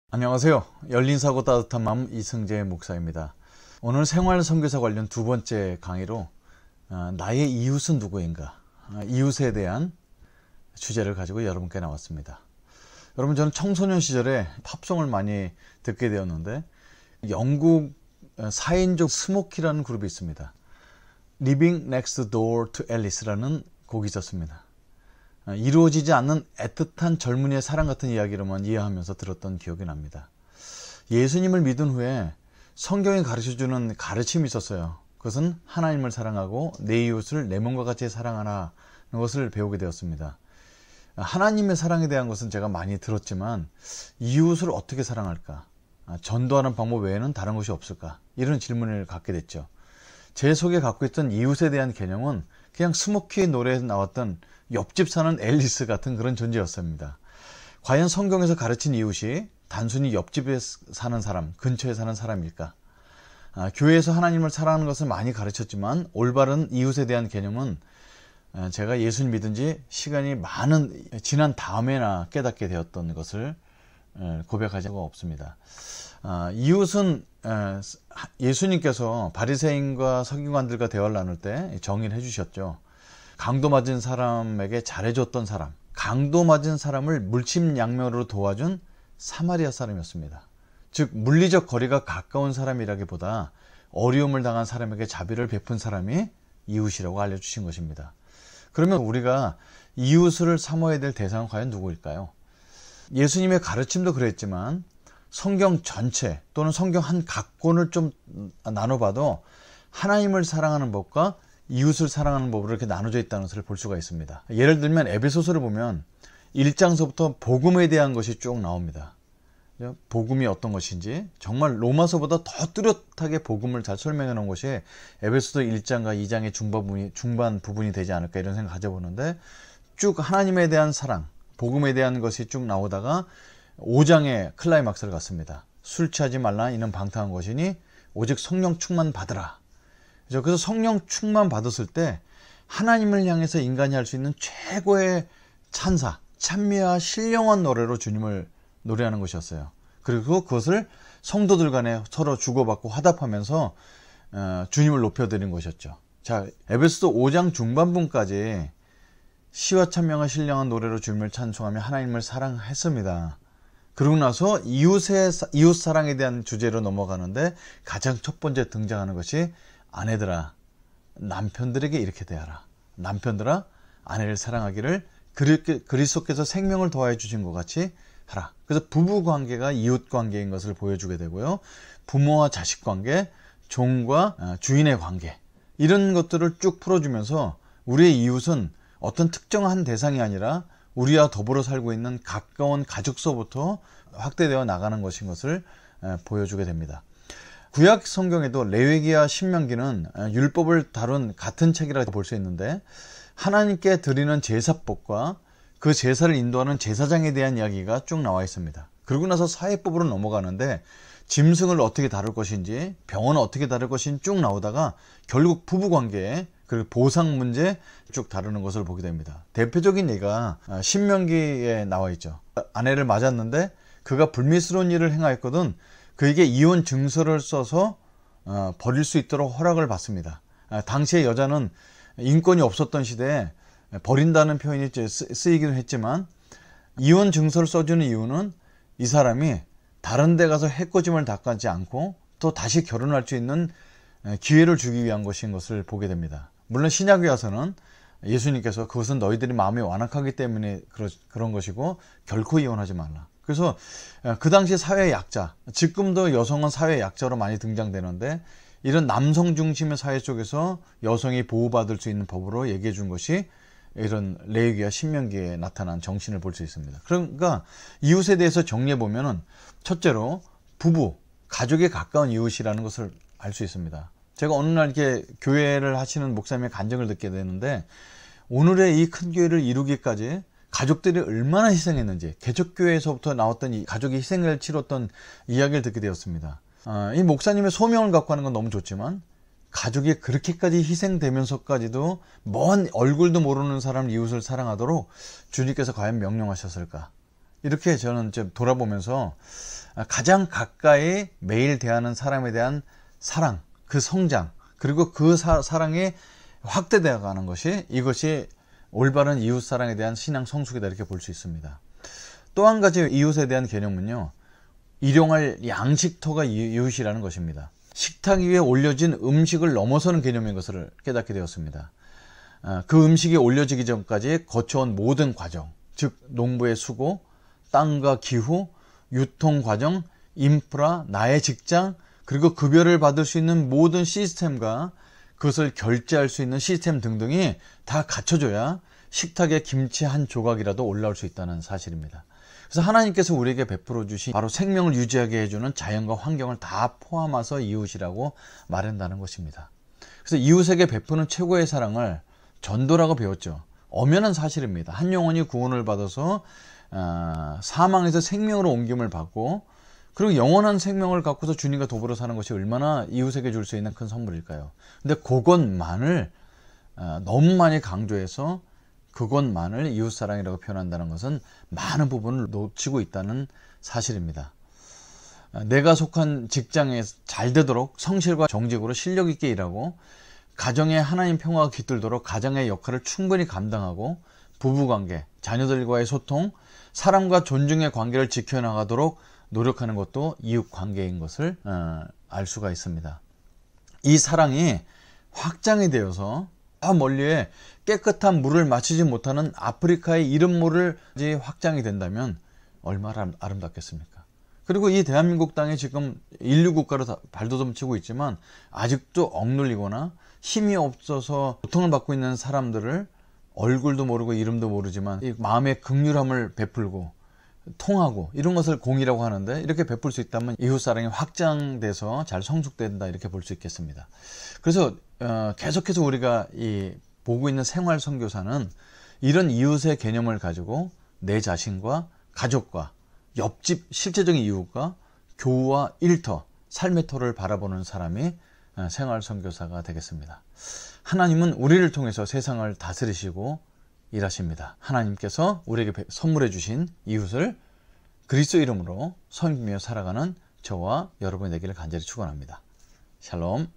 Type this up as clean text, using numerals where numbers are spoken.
안녕하세요. 열린사고 따뜻한 마음 이승재 목사입니다. 오늘 생활선교사 관련 두 번째 강의로 나의 이웃은 누구인가, 이웃에 대한 주제를 가지고 여러분께 나왔습니다. 여러분, 저는 청소년 시절에 팝송을 많이 듣게 되었는데 영국 4인조 스모키라는 그룹이 있습니다. Living Next Door to Alice라는 곡이 있었습니다. 이루어지지 않는 애틋한 젊은이의 사랑 같은 이야기로만 이해하면서 들었던 기억이 납니다. 예수님을 믿은 후에 성경이 가르쳐주는 가르침이 있었어요. 그것은 하나님을 사랑하고 내 이웃을 내 몸과 같이 사랑하라는 것을 배우게 되었습니다. 하나님의 사랑에 대한 것은 제가 많이 들었지만 이웃을 어떻게 사랑할까? 전도하는 방법 외에는 다른 것이 없을까? 이런 질문을 갖게 됐죠. 제 속에 갖고 있던 이웃에 대한 개념은 그냥 스모키의 노래에 나왔던 옆집 사는 앨리스 같은 그런 존재였습니다. 과연 성경에서 가르친 이웃이 단순히 옆집에 사는 사람, 근처에 사는 사람일까? 교회에서 하나님을 사랑하는 것을 많이 가르쳤지만 올바른 이웃에 대한 개념은 제가 예수님 믿은 지 시간이 지난 다음에나 깨닫게 되었던 것을 고백할 수가 없습니다. 이웃은 예수님께서 바리새인과 서기관들과 대화를 나눌 때 정의를 해주셨죠. 강도 맞은 사람에게 잘해줬던 사람, 강도 맞은 사람을 물심양면으로 도와준 사마리아 사람이었습니다. 즉 물리적 거리가 가까운 사람이라기보다 어려움을 당한 사람에게 자비를 베푼 사람이 이웃이라고 알려주신 것입니다. 그러면 우리가 이웃을 사모해야 될 대상은 과연 누구일까요? 예수님의 가르침도 그랬지만 성경 전체 또는 성경 한 각권을 좀 나눠봐도 하나님을 사랑하는 법과 이웃을 사랑하는 법으로 이렇게 나눠져 있다는 것을 볼 수가 있습니다. 예를 들면 에베소서를 보면 1장서부터 복음에 대한 것이 쭉 나옵니다. 복음이 어떤 것인지 정말 로마서보다 더 뚜렷하게 복음을 잘 설명해 놓은 것이 에베소서 1장과 2장의 중반 부분이 되지 않을까 이런 생각 가져보는데, 쭉 하나님에 대한 사랑, 복음에 대한 것이 쭉 나오다가 5장의 클라이막스를 갖습니다. 술 취하지 말라, 이는 방탕한 것이니 오직 성령 충만 받으라. 그래서 성령 충만 받았을 때 하나님을 향해서 인간이 할 수 있는 최고의 찬사, 찬미와 신령한 노래로 주님을 노래하는 것이었어요. 그리고 그것을 성도들 간에 서로 주고받고 화답하면서 주님을 높여드린 것이었죠. 자, 에베소서 5장 중반부까지 시와 찬명과 신령한 노래로 주님을 찬송하며 하나님을 사랑했습니다. 그러고 나서 이웃 사랑에 대한 주제로 넘어가는데 가장 첫 번째 등장하는 것이 아내들아, 남편들에게 이렇게 대하라. 남편들아, 아내를 사랑하기를 그리스도께서 생명을 더하여 주신 것 같이 하라. 그래서 부부 관계가 이웃 관계인 것을 보여주게 되고요. 부모와 자식 관계, 종과 주인의 관계, 이런 것들을 쭉 풀어주면서 우리의 이웃은 어떤 특정한 대상이 아니라 우리와 더불어 살고 있는 가까운 가족서부터 확대되어 나가는 것인 것을 보여주게 됩니다. 구약 성경에도 레위기와 신명기는 율법을 다룬 같은 책이라고 볼 수 있는데, 하나님께 드리는 제사법과 그 제사를 인도하는 제사장에 대한 이야기가 쭉 나와 있습니다. 그러고 나서 사회법으로 넘어가는데 짐승을 어떻게 다룰 것인지, 병원을 어떻게 다룰 것인지 쭉 나오다가 결국 부부관계 그리고 보상 문제 쭉 다루는 것을 보게 됩니다. 대표적인 예가 신명기에 나와 있죠. 아내를 맞았는데 그가 불미스러운 일을 행하였거든 그에게 이혼 증서를 써서 버릴 수 있도록 허락을 받습니다. 당시의 여자는 인권이 없었던 시대에 버린다는 표현이 쓰이기도 했지만, 이혼 증서를 써주는 이유는 이 사람이 다른 데 가서 해코짐을 닦지 않고 또 다시 결혼할 수 있는 기회를 주기 위한 것인 것을 보게 됩니다. 물론 신약에 와서는 예수님께서 그것은 너희들이 마음이 완악하기 때문에 그런 것이고 결코 이혼하지 말라. 그래서 그 당시 사회의 약자, 지금도 여성은 사회의 약자로 많이 등장되는데, 이런 남성 중심의 사회 속에서 여성이 보호받을 수 있는 법으로 얘기해 준 것이 이런 레위기와 신명기에 나타난 정신을 볼 수 있습니다. 그러니까 이웃에 대해서 정리해 보면은 첫째로 부부, 가족에 가까운 이웃이라는 것을 알 수 있습니다. 제가 어느 날 이렇게 교회를 하시는 목사님의 간증을 듣게 되는데, 오늘의 이 큰 교회를 이루기까지 가족들이 얼마나 희생했는지, 개척교회에서부터 나왔던 이 가족이 희생을 치렀던 이야기를 듣게 되었습니다. 이 목사님의 소명을 갖고 하는 건 너무 좋지만 가족이 그렇게까지 희생되면서까지도 먼 얼굴도 모르는 사람 이웃을 사랑하도록 주님께서 과연 명령하셨을까? 이렇게 저는 좀 돌아보면서 가장 가까이 매일 대하는 사람에 대한 사랑, 그 성장, 그리고 그 사랑이 확대되어 가는 것이, 이것이 올바른 이웃사랑에 대한 신앙 성숙이다, 이렇게 볼 수 있습니다. 또 한 가지 이웃에 대한 개념은요, 일용할 양식터가 이웃이라는 것입니다. 식탁 위에 올려진 음식을 넘어서는 개념인 것을 깨닫게 되었습니다. 그 음식이 올려지기 전까지 거쳐온 모든 과정, 즉 농부의 수고, 땅과 기후, 유통 과정, 인프라, 나의 직장, 그리고 급여를 받을 수 있는 모든 시스템과 그것을 결제할 수 있는 시스템 등등이 다 갖춰져야 식탁에 김치 한 조각이라도 올라올 수 있다는 사실입니다. 그래서 하나님께서 우리에게 베풀어 주신 바로 생명을 유지하게 해주는 자연과 환경을 다 포함해서 이웃이라고 말한다는 것입니다. 그래서 이웃에게 베푸는 최고의 사랑을 전도라고 배웠죠. 엄연한 사실입니다. 한 영혼이 구원을 받아서 사망에서 생명으로 옮김을 받고, 그리고 영원한 생명을 갖고서 주님과 더불어 사는 것이 얼마나 이웃에게 줄 수 있는 큰 선물일까요? 근데 그것만을 너무 많이 강조해서 그것만을 이웃사랑이라고 표현한다는 것은 많은 부분을 놓치고 있다는 사실입니다. 내가 속한 직장에 잘 되도록 성실과 정직으로 실력 있게 일하고, 가정에 하나님 평화가 깃들도록 가정의 역할을 충분히 감당하고, 부부관계, 자녀들과의 소통, 사랑과 존중의 관계를 지켜나가도록 노력하는 것도 이웃관계인 것을 알 수가 있습니다. 이 사랑이 확장이 되어서 멀리에 깨끗한 물을 마시지 못하는 아프리카의 이름 모를 확장이 된다면 얼마나 아름답겠습니까? 그리고 이 대한민국 땅에 지금 인류 국가로 발돋움치고 있지만 아직도 억눌리거나 힘이 없어서 고통을 받고 있는 사람들을 얼굴도 모르고 이름도 모르지만 이 마음의 긍휼함을 베풀고 통하고 이런 것을 공이라고 하는데, 이렇게 베풀 수 있다면 이웃사랑이 확장돼서 잘 성숙된다, 이렇게 볼 수 있겠습니다. 그래서 계속해서 우리가 보고 있는 생활 선교사는 이런 이웃의 개념을 가지고 내 자신과 가족과 옆집 실제적인 이웃과 교우와 일터, 삶의 터를 바라보는 사람이 생활 선교사가 되겠습니다. 하나님은 우리를 통해서 세상을 다스리시고 일하십니다. 하나님께서 우리에게 선물해 주신 이웃을 그리스도 이름으로 섬기며 살아가는 저와 여러분이 되기를 간절히 축원합니다. 샬롬.